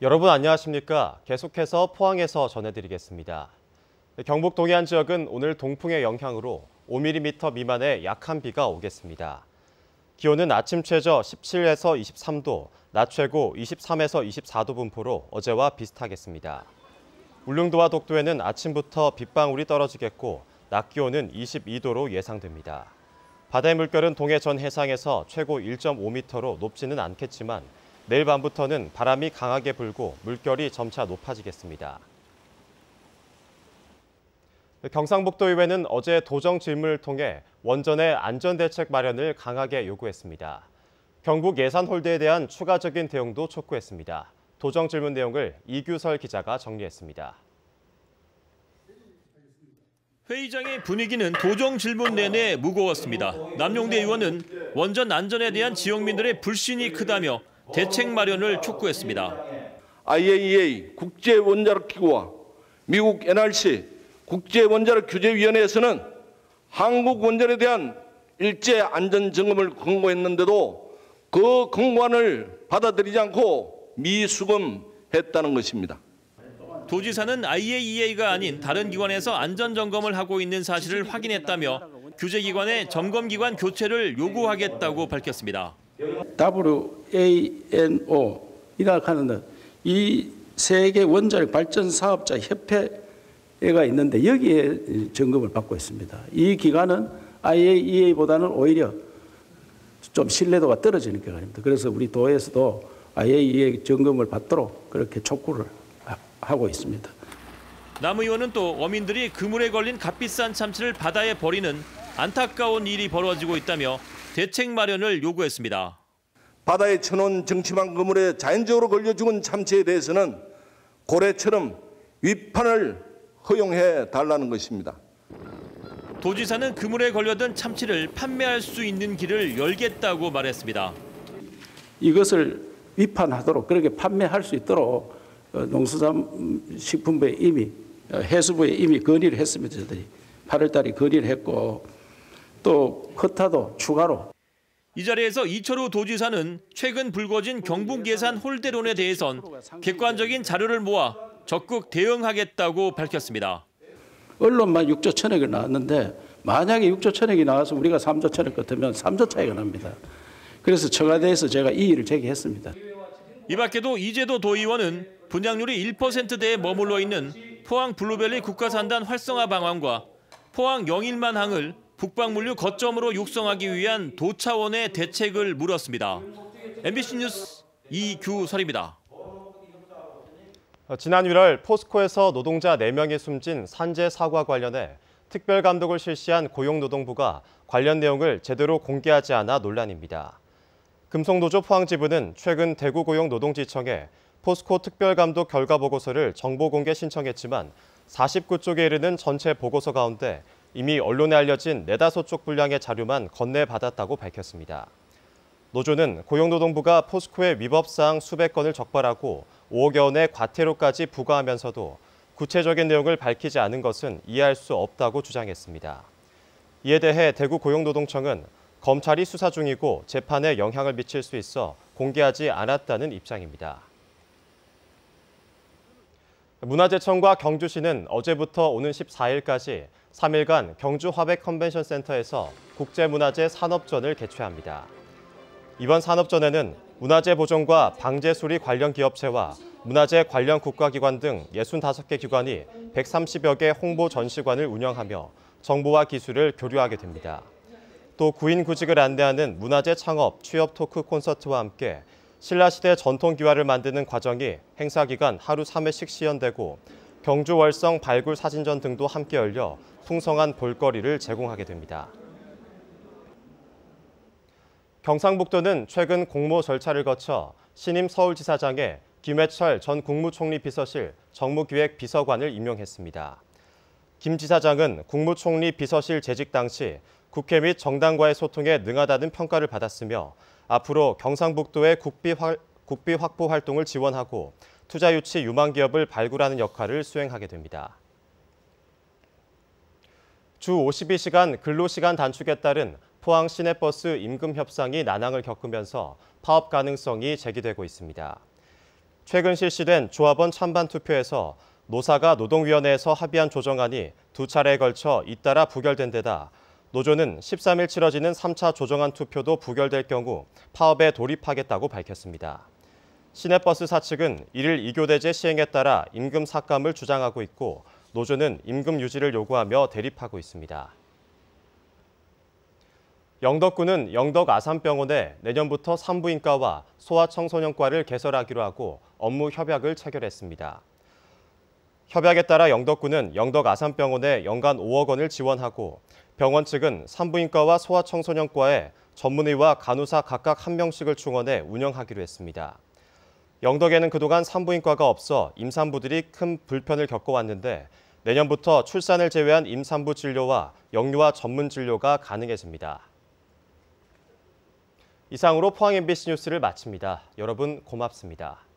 여러분 안녕하십니까? 계속해서 포항에서 전해드리겠습니다. 경북 동해안 지역은 오늘 동풍의 영향으로 5mm 미만의 약한 비가 오겠습니다. 기온은 아침 최저 17에서 23도, 낮 최고 23에서 24도 분포로 어제와 비슷하겠습니다. 울릉도와 독도에는 아침부터 빗방울이 떨어지겠고 낮 기온은 22도로 예상됩니다. 바다의 물결은 동해 전 해상에서 최고 1.5m로 높지는 않겠지만 내일 밤부터는 바람이 강하게 불고 물결이 점차 높아지겠습니다. 경상북도의회는 어제 도정 질문을 통해 원전의 안전대책 마련을 강하게 요구했습니다. 경북 예산홀대에 대한 추가적인 대응도 촉구했습니다. 도정 질문 내용을 이규설 기자가 정리했습니다. 회의장의 분위기는 도정 질문 내내 무거웠습니다. 남용대 의원은 원전 안전에 대한 지역민들의 불신이 크다며 대책 마련을 촉구했습니다. IAEA 국제원자력기구와 미국 NRC 국제원자력규제위원회에서는 한국 원전에 대한 일제 안전점검을 권고했는데도 그 권고안을 받아들이지 않고 미수검했다는 것입니다. 도지사는 IAEA가 아닌 다른 기관에서 안전점검을 하고 있는 사실을 확인했다며 규제기관의 점검기관 교체를 요구하겠다고 밝혔습니다. WANO 하는 이 세계 원자력 발전 사업자 협회가 있는데 여기에 점검을 받고 있습니다. 이 기관은 IAEA보다는 오히려 좀 신뢰도가 떨어지는 기관입니다. 그래서 우리 도에서도 IAEA 점검을 받도록 그렇게 촉구를 하고 있습니다. 남 의원은 또 어민들이 그물에 걸린 값비싼 참치를 바다에 버리는 안타까운 일이 벌어지고 있다며 대책 마련을 요구했습니다. 바다에 쳐놓은 정치망 그물에 자연적으로 걸려 죽은 참치에 대해서는 고래처럼 위판을 허용해 달라는 것입니다. 도지사는 그물에 걸려든 참치를 판매할 수 있는 길을 열겠다고 말했습니다. 이것을 위판하도록 그렇게 판매할 수 있도록 농수산식품부에 이미 해수부에 이미 건의를 했습니다. 저희들이 8월 달에 건의를 했고 또 허타도 추가로. 이 자리에서 이철우 도지사는 최근 불거진 경북 예산 홀대론에 대해선 객관적인 자료를 모아 적극 대응하겠다고 밝혔습니다. 언론만 6조 1천억이 나왔는데 만약에 6조 1천억이 나와서 우리가 3조 1천억 같으면 3조 차이가 납니다. 그래서 청와대에서 제가 이의를 제기했습니다. 이 밖에도 이재도 도의원은 분양률이 1%대에 머물러 있는 포항 블루벨리 국가산단 활성화 방안과 포항 영일만항을 북방물류 거점으로 육성하기 위한 도 차원의 대책을 물었습니다. MBC 뉴스 이규설입니다. 지난 1월 포스코에서 노동자 4명이 숨진 산재 사고와 관련해 특별감독을 실시한 고용노동부가 관련 내용을 제대로 공개하지 않아 논란입니다. 금속노조 포항지부는 최근 대구고용노동지청에 포스코 특별감독 결과보고서를 정보공개 신청했지만 49쪽에 이르는 전체 보고서 가운데 이미 언론에 알려진 4~5쪽 분량의 자료만 건네받았다고 밝혔습니다. 노조는 고용노동부가 포스코의 위법사항 수백 건을 적발하고 5억여 원의 과태료까지 부과하면서도 구체적인 내용을 밝히지 않은 것은 이해할 수 없다고 주장했습니다. 이에 대해 대구고용노동청은 검찰이 수사 중이고 재판에 영향을 미칠 수 있어 공개하지 않았다는 입장입니다. 문화재청과 경주시는 어제부터 오는 14일까지 3일간 경주 화백 컨벤션 센터에서 국제문화재 산업전을 개최합니다. 이번 산업전에는 문화재 보존과 방제 수리 관련 기업체와 문화재 관련 국가기관 등 65개 기관이 130여 개 홍보 전시관을 운영하며 정보와 기술을 교류하게 됩니다. 또 구인구직을 안내하는 문화재 창업, 취업 토크 콘서트와 함께 신라시대 전통기와를 만드는 과정이 행사 기간 하루 3회씩 시연되고 경주 월성 발굴 사진전 등도 함께 열려 풍성한 볼거리를 제공하게 됩니다. 경상북도는 최근 공모 절차를 거쳐 신임 서울지사장에 김해철 전 국무총리 비서실 정무기획 비서관을 임명했습니다. 김 지사장은 국무총리 비서실 재직 당시 국회 및 정당과의 소통에 능하다는 평가를 받았으며 앞으로 경상북도의 국비 확보 활동을 지원하고 투자 유치 유망 기업을 발굴하는 역할을 수행하게 됩니다. 주 52시간 근로시간 단축에 따른 포항 시내버스 임금 협상이 난항을 겪으면서 파업 가능성이 제기되고 있습니다. 최근 실시된 조합원 찬반 투표에서 노사가 노동위원회에서 합의한 조정안이 두 차례에 걸쳐 잇따라 부결된 데다 노조는 13일 치러지는 3차 조정안 투표도 부결될 경우 파업에 돌입하겠다고 밝혔습니다. 시내버스사 측은 이를 2교대제 시행에 따라 임금 삭감을 주장하고 있고 노조는 임금 유지를 요구하며 대립하고 있습니다. 영덕구는 영덕 아산병원에 내년부터 산부인과와 소아청소년과를 개설하기로 하고 업무 협약을 체결했습니다. 협약에 따라 영덕구는 영덕 아산병원에 연간 5억 원을 지원하고 병원 측은 산부인과와 소아청소년과에 전문의와 간호사 각각 1명씩을 충원해 운영하기로 했습니다. 영덕에는 그동안 산부인과가 없어 임산부들이 큰 불편을 겪어왔는데 내년부터 출산을 제외한 임산부 진료와 영유아 전문 진료가 가능해집니다. 이상으로 포항 MBC 뉴스를 마칩니다. 여러분 고맙습니다.